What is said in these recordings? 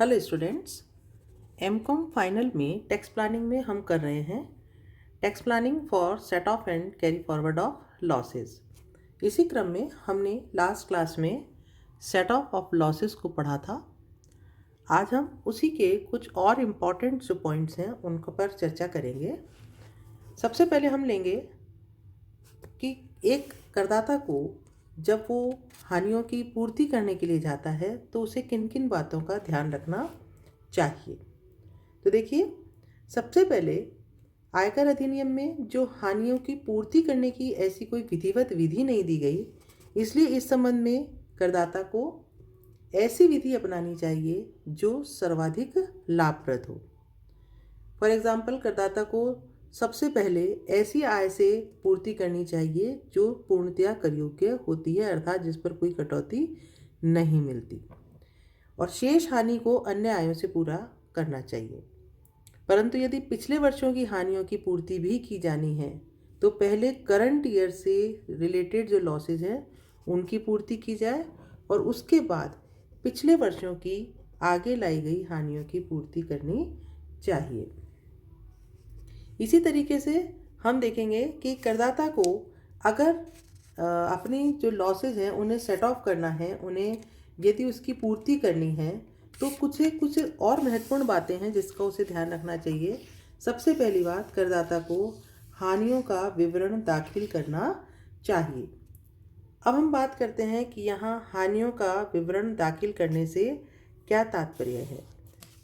Hello students, MCom final में tax planning में हम कर रहे हैं tax planning for set of and carry forward of losses. इसी क्रम में हमने लास्ट क्लास में सेट ऑफ लॉसेस को पढ़ा था। आज हम उसी के कुछ और इम्पॉर्टेंट जो पॉइंट्स हैं उनके पर चर्चा करेंगे। सबसे पहले हम लेंगे कि एक करदाता को जब वो हानियों की पूर्ति करने के लिए जाता है तो उसे किन किन बातों का ध्यान रखना चाहिए। तो देखिए, सबसे पहले आयकर अधिनियम में जो हानियों की पूर्ति करने की ऐसी कोई विधिवत विधि नहीं दी गई, इसलिए इस संबंध में करदाता को ऐसी विधि अपनानी चाहिए जो सर्वाधिक लाभप्रद हो। फॉर एग्जाम्पल, करदाता को सबसे पहले ऐसी आय से पूर्ति करनी चाहिए जो पूर्णतया कर योग्य होती है, अर्थात जिस पर कोई कटौती नहीं मिलती, और शेष हानि को अन्य आयों से पूरा करना चाहिए। परंतु यदि पिछले वर्षों की हानियों की पूर्ति भी की जानी है तो पहले करंट ईयर से रिलेटेड जो लॉसेज हैं उनकी पूर्ति की जाए और उसके बाद पिछले वर्षों की आगे लाई गई हानियों की पूर्ति करनी चाहिए। इसी तरीके से हम देखेंगे कि करदाता को अगर अपनी जो लॉसेज हैं उन्हें सेट ऑफ करना है, उन्हें यदि उसकी पूर्ति करनी है तो कुछ और महत्वपूर्ण बातें हैं जिसका उसे ध्यान रखना चाहिए। सबसे पहली बात, करदाता को हानियों का विवरण दाखिल करना चाहिए। अब हम बात करते हैं कि यहाँ हानियों का विवरण दाखिल करने से क्या तात्पर्य है।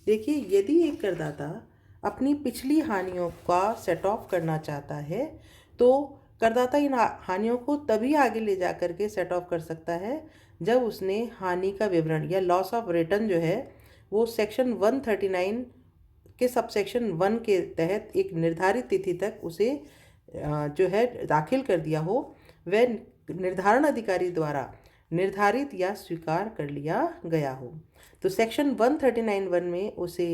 देखिए, यदि एक करदाता अपनी पिछली हानियों का सेट ऑफ करना चाहता है तो करदाता इन हानियों को तभी आगे ले जा कर के सेट ऑफ कर सकता है जब उसने हानि का विवरण या लॉस ऑफ रिटर्न जो है वो सेक्शन 139 के सबसेक्शन 1 के तहत एक निर्धारित तिथि तक उसे जो है दाखिल कर दिया हो, वह निर्धारण अधिकारी द्वारा निर्धारित या स्वीकार कर लिया गया हो। तो सेक्शन 139(1) में उसे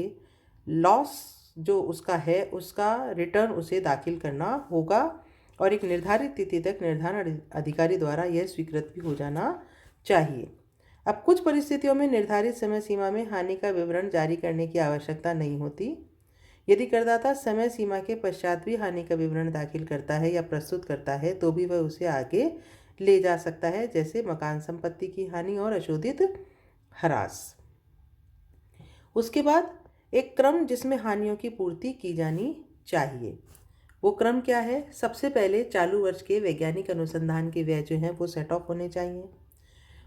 लॉस जो उसका है उसका रिटर्न उसे दाखिल करना होगा और एक निर्धारित तिथि तक निर्धारण अधिकारी द्वारा यह स्वीकृत भी हो जाना चाहिए। अब कुछ परिस्थितियों में निर्धारित समय सीमा में हानि का विवरण जारी करने की आवश्यकता नहीं होती। यदि करदाता समय सीमा के पश्चात भी हानि का विवरण दाखिल करता है या प्रस्तुत करता है तो भी वह उसे आगे ले जा सकता है, जैसे मकान संपत्ति की हानि और अशोधित ह्रास। उसके बाद एक क्रम जिसमें हानियों की पूर्ति की जानी चाहिए, वो क्रम क्या है। सबसे पहले चालू वर्ष के वैज्ञानिक अनुसंधान के व्यय जो हैं वो सेट ऑफ होने चाहिए।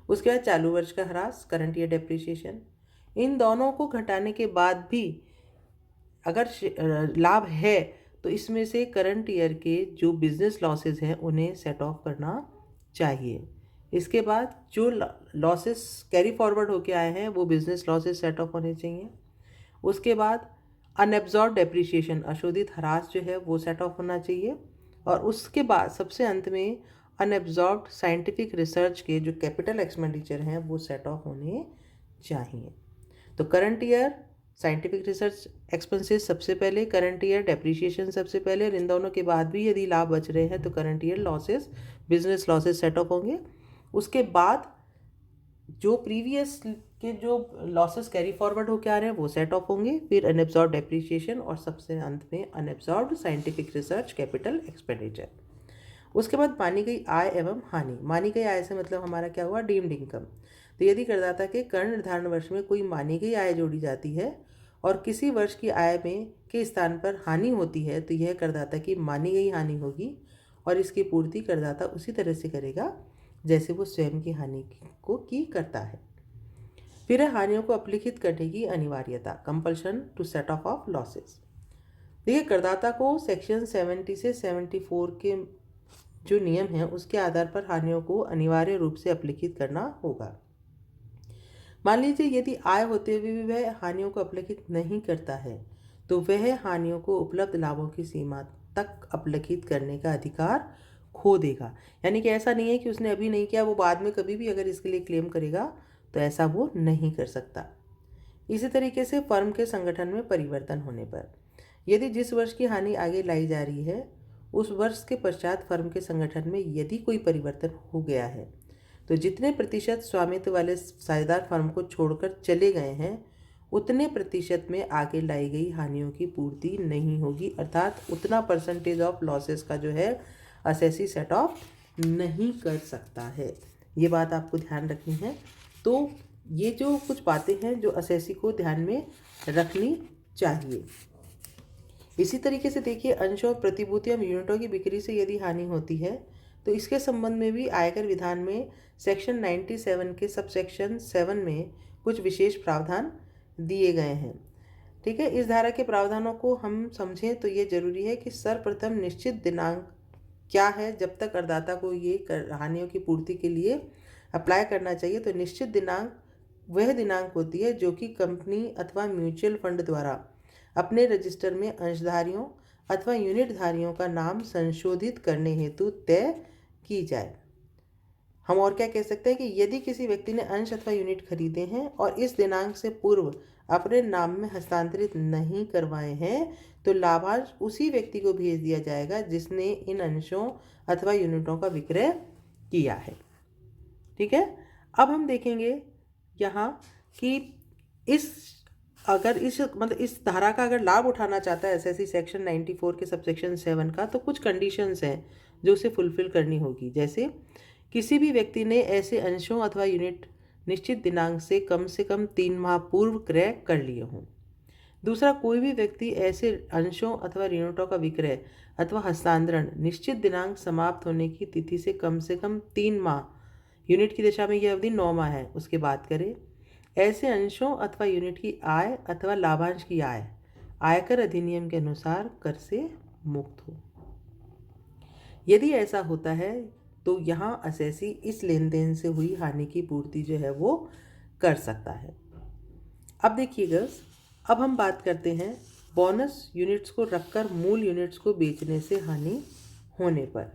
उसके बाद चालू वर्ष का ह्रास, करंट ईयर डेप्रिसिएशन, इन दोनों को घटाने के बाद भी अगर लाभ है तो इसमें से करंट ईयर के जो बिजनेस लॉसेस हैं उन्हें सेट ऑफ करना चाहिए। इसके बाद जो लॉसेस कैरी फॉरवर्ड होके आए हैं वो बिजनेस लॉसेस सेट ऑफ होने चाहिए। उसके बाद अनएब्जॉर्ब डेप्रिसिएशन, अशोधित ह्रास जो है वो सेट ऑफ होना चाहिए। और उसके बाद सबसे अंत में अनएब्जॉर्ब साइंटिफिक रिसर्च के जो कैपिटल एक्सपेंडिचर हैं वो सेट ऑफ होने चाहिए। तो current year scientific research expenses सबसे पहले, करंट ईयर डेप्रिसिएशन सबसे पहले, और इन दोनों के बाद भी यदि लाभ बच रहे हैं तो current year losses business losses set of होंगे। उसके बाद जो प्रीवियस के जो लॉसेस कैरी फॉरवर्ड होकर आ रहे हैं वो सेट ऑफ होंगे, फिर अनएब्जॉर्ब डेप्रिसिएशन और सबसे अंत में unabsorbed scientific research capital expenditure. उसके बाद मानी गई आय एवं हानि। मानी गई आय से मतलब हमारा क्या हुआ, डीम्ड इनकम। तो यदि करदाता के कर निर्धारण वर्ष में कोई मानी गई आय जोड़ी जाती है और किसी वर्ष की आय में के स्थान पर हानि होती है तो यह करदाता की मानी गई हानि होगी और इसकी पूर्ति करदाता उसी तरह से करेगा जैसे वो स्वयं की हानि को करता है। फिर है हानियों को अपलिखित करने की अनिवार्यता, compulsion to set off losses. देखिए, करदाता को सेक्शन 70 से 74 के जो नियम हैं उसके आधार पर हानियों को अनिवार्य रूप से अपलिखित करना होगा। मान लीजिए यदि आय होते हुए भी वह हानियों को अपलिखित नहीं करता है तो वह हानियों को उपलब्ध लाभों की सीमा तक अपलिखित करने का अधिकार खो देगा। यानी कि ऐसा नहीं है कि उसने अभी नहीं किया, वो बाद में कभी भी अगर इसके लिए क्लेम करेगा तो ऐसा वो नहीं कर सकता। इसी तरीके से फर्म के संगठन में परिवर्तन होने पर यदि जिस वर्ष की हानि आगे लाई जा रही है उस वर्ष के पश्चात फर्म के संगठन में यदि कोई परिवर्तन हो गया है तो जितने प्रतिशत स्वामित्व वाले साझेदार फर्म को छोड़कर चले गए हैं उतने प्रतिशत में आगे लाई गई हानियों की पूर्ति नहीं होगी, अर्थात उतना परसेंटेज ऑफ लॉसेस का जो है असेसी सेट ऑफ नहीं कर सकता है। ये बात आपको ध्यान रखनी है। तो ये जो कुछ बातें हैं जो असेसी को ध्यान में रखनी चाहिए। इसी तरीके से देखिए, अंश और प्रतिभूतियां यूनिटों की बिक्री से यदि हानि होती है तो इसके संबंध में भी आयकर विधान में सेक्शन 97 के सबसेक्शन 7 में कुछ विशेष प्रावधान दिए गए हैं। ठीक है, इस धारा के प्रावधानों को हम समझें तो ये जरूरी है कि सर्वप्रथम निश्चित दिनांक क्या है जब तक करदाता को ये हानियों की पूर्ति के लिए अप्लाई करना चाहिए। तो निश्चित दिनांक वह दिनांक होती है जो कि कंपनी अथवा म्यूचुअल फंड द्वारा अपने रजिस्टर में अंशधारियों अथवा यूनिटधारियों का नाम संशोधित करने हेतु तय की जाए। हम और क्या कह सकते हैं कि यदि किसी व्यक्ति ने अंश अथवा यूनिट खरीदे हैं और इस दिनांक से पूर्व अपने नाम में हस्तांतरित नहीं करवाए हैं तो लाभांश उसी व्यक्ति को भेज दिया जाएगा जिसने इन अंशों अथवा यूनिटों का विक्रय किया है। ठीक है, अब हम देखेंगे यहाँ कि इस धारा का अगर लाभ उठाना चाहता है एसएससी सेक्शन 94 के सबसेक्शन 7 का, तो कुछ कंडीशंस हैं जो उसे फुलफिल करनी होगी। जैसे किसी भी व्यक्ति ने ऐसे अंशों अथवा यूनिट निश्चित दिनांक से कम 3 माह पूर्व क्रय कर लिए हों। दूसरा, कोई भी व्यक्ति ऐसे अंशों अथवा यूनिटों का विक्रय अथवा हस्तांतरण निश्चित दिनांक समाप्त होने की तिथि से कम 3 माह, यूनिट की दशा में यह अवधि 9 माह है, उसके बाद करे। ऐसे अंशों अथवा यूनिट की आय अथवा लाभांश की आय आयकर अधिनियम के अनुसार कर से मुक्त हो। यदि ऐसा होता है तो यहाँ असेसी इस लेन देन से हुई हानि की पूर्ति जो है वो कर सकता है। अब देखिएगा, अब हम बात करते हैं बोनस यूनिट्स को रखकर मूल यूनिट्स को बेचने से हानि होने पर।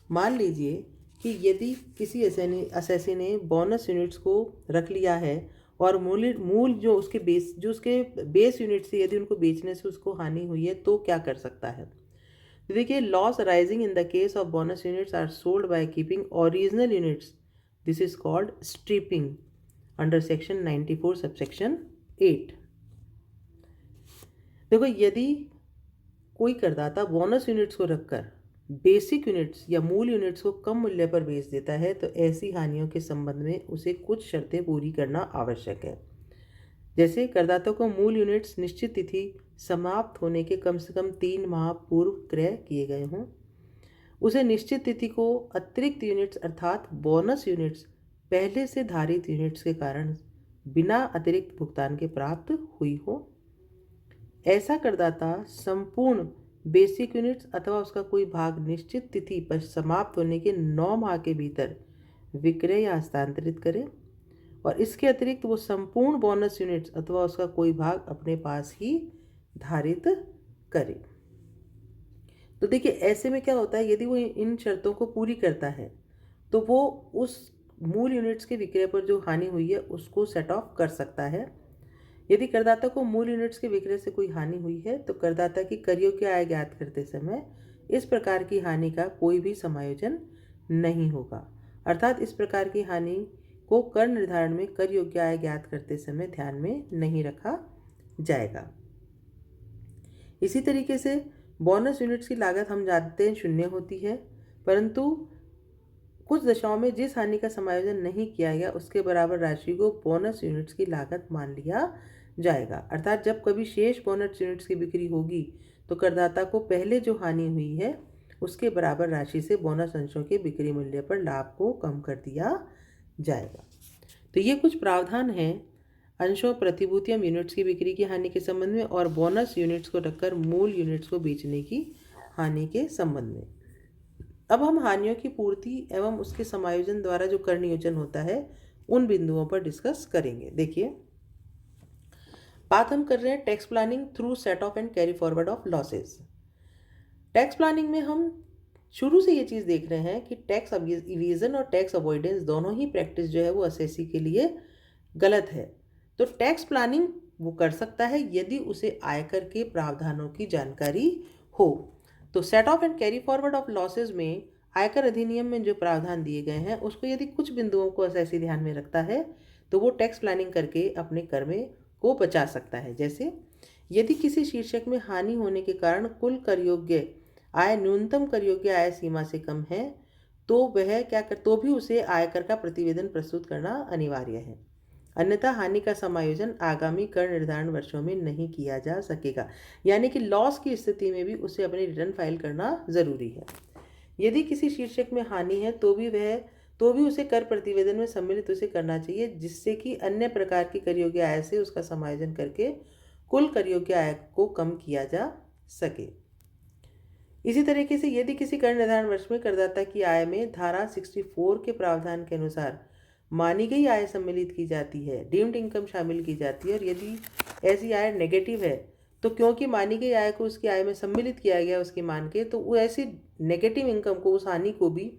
मान लीजिए कि यदि किसी असेसी ने बोनस यूनिट्स को रख लिया है और मूल जो उसके बेस यूनिट से यदि उनको बेचने से उसको हानि हुई है तो क्या कर सकता है। तो देखिए, loss arising in the case of bonus units are sold by keeping original units, this is called stripping under section 94 subsection 8। देखो, यदि कोई करदाता बोनस यूनिट्स को रखकर बेसिक यूनिट्स या मूल यूनिट्स को कम मूल्य पर बेच देता है तो ऐसी हानियों के संबंध में उसे कुछ शर्तें पूरी करना आवश्यक है। जैसे करदाता को मूल यूनिट्स निश्चित तिथि समाप्त होने के कम 3 माह पूर्व क्रय किए गए हों। उसे निश्चित तिथि को अतिरिक्त यूनिट्स अर्थात बोनस यूनिट्स पहले से धारित यूनिट्स के कारण बिना अतिरिक्त भुगतान के प्राप्त हुई हो। ऐसा करदाता संपूर्ण बेसिक यूनिट्स अथवा उसका कोई भाग निश्चित तिथि पर समाप्त होने के 9 माह के भीतर विक्रय या हस्तांतरित करे और इसके अतिरिक्त वो संपूर्ण बोनस यूनिट्स अथवा उसका कोई भाग अपने पास ही धारित करे। तो देखिए, ऐसे में क्या होता है, यदि वो इन शर्तों को पूरी करता है तो वो उस मूल यूनिट्स के विक्रय पर जो हानि हुई है उसको सेट ऑफ कर सकता है। यदि करदाता को मूल यूनिट्स के विक्रय से कोई हानि हुई है तो करदाता की कर योग्य आय ज्ञात करते समय इस प्रकार की हानि का कोई भी समायोजन नहीं होगा, अर्थात इस प्रकार की हानि को कर निर्धारण में कर योग्य आय ज्ञात करते समय ध्यान में नहीं रखा जाएगा। इसी तरीके से बोनस यूनिट्स की लागत हम जानते हैं 0 होती है, परंतु कुछ दशाओं में जिस हानि का समायोजन नहीं किया गया उसके बराबर राशि को बोनस यूनिट्स की लागत मान लिया जाएगा। अर्थात जब कभी शेष बोनस यूनिट्स की बिक्री होगी तो करदाता को पहले जो हानि हुई है उसके बराबर राशि से बोनस अंशों के बिक्री मूल्य पर लाभ को कम कर दिया जाएगा। तो ये कुछ प्रावधान हैं अंशों प्रतिभूतियां यूनिट्स की बिक्री की हानि के संबंध में और बोनस यूनिट्स को रखकर मूल यूनिट्स को बेचने की हानि के संबंध में। अब हम हानियों की पूर्ति एवं उसके समायोजन द्वारा जो कर नियोजन होता है उन बिंदुओं पर डिस्कस करेंगे। देखिए, बात हम कर रहे हैं tax planning through set of and carry forward of losses. Tax planning में हम शुरू से ये चीज़ देख रहे हैं कि टैक्स इवेजन और टैक्स अवॉइडेंस दोनों ही प्रैक्टिस जो है वो असेसी के लिए गलत है। तो टैक्स प्लानिंग वो कर सकता है यदि उसे आयकर के प्रावधानों की जानकारी हो। तो set of and carry forward of losses में आयकर अधिनियम में जो प्रावधान दिए गए हैं उसको यदि कुछ बिंदुओं को असेसी ध्यान में रखता है तो वो टैक्स प्लानिंग करके अपने कर में को बचा सकता है। जैसे यदि किसी शीर्षक में हानि होने के कारण कुल कर योग्य आय न्यूनतम कर योग्य आय सीमा से कम है तो वह क्या कर तो भी उसे आयकर का प्रतिवेदन प्रस्तुत करना अनिवार्य है, अन्यथा हानि का समायोजन आगामी कर निर्धारण वर्षों में नहीं किया जा सकेगा। यानी कि लॉस की स्थिति में भी उसे अपनी रिटर्न फाइल करना जरूरी है। यदि किसी शीर्षक में हानि है तो भी उसे कर प्रतिवेदन में सम्मिलित उसे करना चाहिए, जिससे कि अन्य प्रकार की कर योग्य आय से उसका समायोजन करके कुल कर योग्य आय को कम किया जा सके। इसी तरीके से यदि किसी कर निर्धारण वर्ष में करदाता की आय में धारा 64 के प्रावधान के अनुसार मानी गई आय सम्मिलित की जाती है, डीम्ड इनकम शामिल की जाती है, और यदि ऐसी आय नेगेटिव है तो क्योंकि मानी गई आय को उसकी आय में सम्मिलित किया गया उसकी मान के, तो वो ऐसी नेगेटिव इनकम को, उस हानि को भी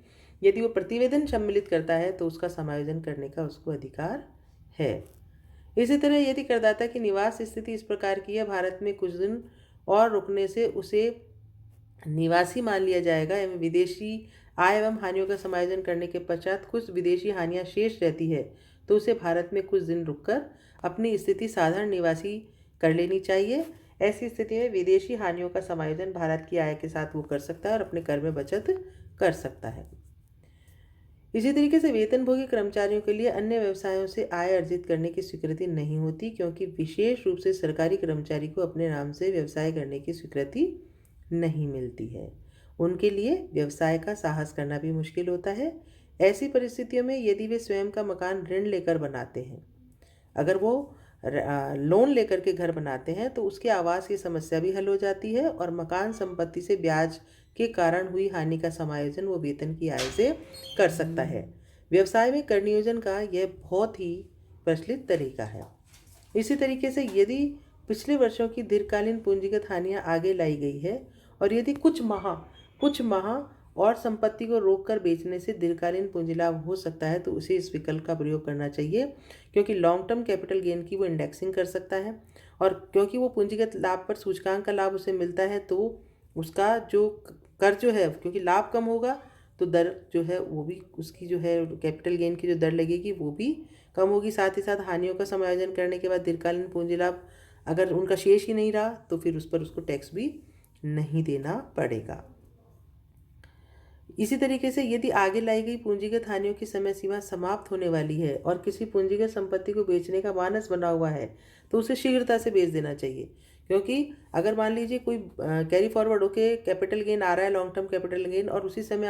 यदि वो प्रतिवेदन सम्मिलित करता है तो उसका समायोजन करने का उसको अधिकार है। इसी तरह यदि करदाता की निवास स्थिति इस प्रकार की है, भारत में कुछ दिन और रुकने से उसे निवासी मान लिया जाएगा एवं विदेशी आय एवं हानियों का समायोजन करने के पश्चात कुछ विदेशी हानियां शेष रहती है तो उसे भारत में कुछ दिन रुककर अपनी स्थिति साधारण निवासी कर लेनी चाहिए। ऐसी स्थिति में विदेशी हानियों का समायोजन भारत की आय के साथ वो कर सकता है और अपने कर में बचत कर सकता है। इसी तरीके से वेतनभोगी कर्मचारियों के लिए अन्य व्यवसायों से आय अर्जित करने की स्वीकृति नहीं होती, क्योंकि विशेष रूप से सरकारी कर्मचारी को अपने नाम से व्यवसाय करने की स्वीकृति नहीं मिलती है। उनके लिए व्यवसाय का साहस करना भी मुश्किल होता है। ऐसी परिस्थितियों में यदि वे स्वयं का मकान ऋण लेकर बनाते हैं, अगर वो लोन लेकर के घर बनाते हैं तो उसके आवास की समस्या भी हल हो जाती है और मकान संपत्ति से ब्याज के कारण हुई हानि का समायोजन वो वेतन की आय से कर सकता है। व्यवसाय में कर नियोजन का यह बहुत ही प्रचलित तरीका है। इसी तरीके से यदि पिछले वर्षों की दीर्घकालीन पूंजीगत हानियां आगे लाई गई है और यदि कुछ माह और संपत्ति को रोककर बेचने से दीर्घकालीन पूंजी लाभ हो सकता है तो उसे इस विकल्प का प्रयोग करना चाहिए, क्योंकि लॉन्ग टर्म कैपिटल गेन की वो इंडेक्सिंग कर सकता है और क्योंकि वो पूंजीगत लाभ पर सूचकांक का लाभ उसे मिलता है तो उसका जो कर जो है, क्योंकि लाभ कम होगा तो दर जो है वो भी उसकी जो है कैपिटल गेन की जो दर लगेगी वो भी कम होगी। साथ ही साथ हानियों का समायोजन करने के बाद दीर्घकालीन पूंजी लाभ अगर उनका शेष ही नहीं रहा तो फिर उस पर उसको टैक्स भी नहीं देना पड़ेगा। इसी तरीके से यदि आगे लाई गई पूंजीगत हानियों की समय सीमा समाप्त होने वाली है और किसी पूंजीगत संपत्ति को बेचने का मानस बना हुआ है तो उसे शीघ्रता से बेच देना चाहिए, क्योंकि अगर मान लीजिए कोई कैरी फॉरवर्ड होके कैपिटल गेन आ रहा है, लॉन्ग टर्म कैपिटल गेन, और उसी समय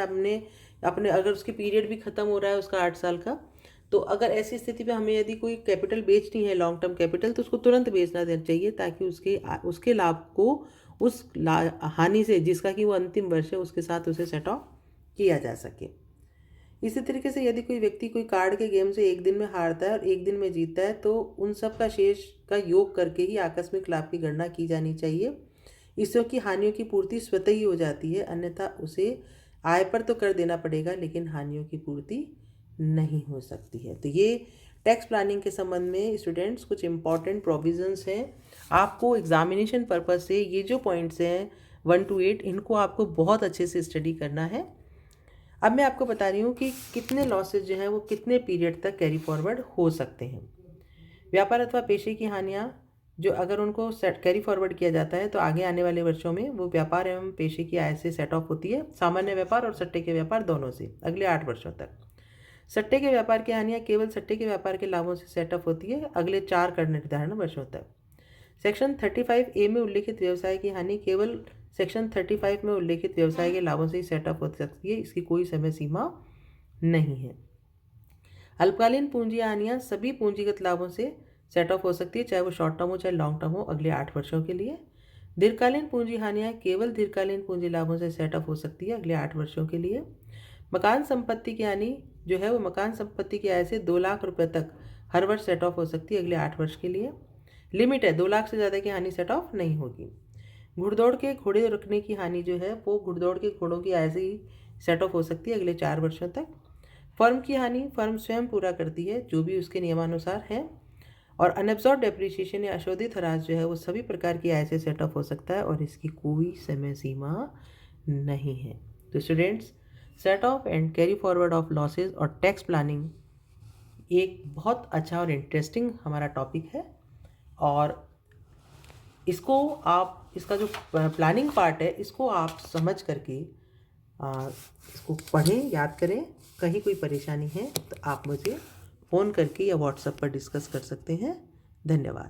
अपने अगर उसकी पीरियड भी ख़त्म हो रहा है उसका 8 साल का, तो अगर ऐसी स्थिति में हमें यदि कोई कैपिटल बेचनी है, लॉन्ग टर्म कैपिटल, तो उसको तुरंत बेचना देना चाहिए ताकि उसके लाभ को उस हानि से जिसका कि वो अंतिम वर्ष है उसके साथ उसे सेट ऑफ किया जा सके। इसी तरीके से यदि कोई व्यक्ति कोई कार्ड के गेम से एक दिन में हारता है और एक दिन में जीतता है तो उन सब का शेष का योग करके ही आकस्मिक लाभ की गणना की जानी चाहिए। इससे की हानियों की पूर्ति स्वतः ही हो जाती है, अन्यथा उसे आय पर तो कर देना पड़ेगा लेकिन हानियों की पूर्ति नहीं हो सकती है। तो ये टैक्स प्लानिंग के संबंध में स्टूडेंट्स कुछ इंपॉर्टेंट प्रोविजंस हैं। आपको एग्जामिनेशन पर्पज से ये जो पॉइंट्स हैं 1 to 8 इनको आपको बहुत अच्छे से स्टडी करना है। अब मैं आपको बता रही हूँ कि कितने लॉसेज जो हैं वो कितने पीरियड तक कैरी फॉरवर्ड हो सकते हैं। व्यापार अथवा पेशे की हानियाँ जो अगर उनको कैरी फॉरवर्ड किया जाता है तो आगे आने वाले वर्षों में वो व्यापार एवं पेशे की आय से सेट ऑफ होती है, सामान्य व्यापार और सट्टे के व्यापार दोनों से अगले 8 वर्षों तक। सट्टे के व्यापार की हानियाँ केवल सट्टे के व्यापार के लाभों से सेट ऑफ होती है अगले 4 कर निर्धारण वर्षों तक। सेक्शन 35A में उल्लिखित व्यवसाय की हानि केवल सेक्शन 35 में उल्लिखित व्यवसाय के लाभों से ही सेट ऑफ हो सकती है, इसकी कोई समय सीमा नहीं है। अल्पकालीन पूंजी हानियाँ सभी पूंजीगत लाभों से सेट ऑफ हो सकती है, चाहे वो शॉर्ट टर्म हो चाहे लॉन्ग टर्म हो, अगले 8 वर्षों के लिए। दीर्घकालीन पूंजी हानियाँ केवल दीर्घकालीन पूंजी लाभों से सेट ऑफ हो सकती है अगले 8 वर्षों के लिए। मकान संपत्ति की हानि जो है वो मकान संपत्ति की आय से 2 लाख रुपये तक हर वर्ष सेट ऑफ हो सकती है अगले 8 वर्ष के लिए। लिमिट है 2 लाख से ज़्यादा की हानि सेट ऑफ नहीं होगी। घुड़दौड़ के घोड़े रखने की हानि जो है वो घुड़दौड़ के घोड़ों की आय से ही सेट ऑफ हो सकती है अगले 4 वर्षों तक। फर्म की हानि फर्म स्वयं पूरा करती है जो भी उसके नियमानुसार है। और अनएब्जॉर्ब डेप्रिसिएशन या अशोधित ह्रास जो है वो सभी प्रकार की आय से सेट ऑफ हो सकता है और इसकी कोई समय सीमा नहीं है। तो students, set of and carry forward of losses और टैक्स प्लानिंग एक बहुत अच्छा और इंटरेस्टिंग हमारा टॉपिक है और इसको आप, इसका जो प्लानिंग पार्ट है इसको आप समझ करके इसको पढ़ें, याद करें। कहीं कोई परेशानी है तो आप मुझे फ़ोन करके या व्हाट्सएप पर डिस्कस कर सकते हैं। धन्यवाद।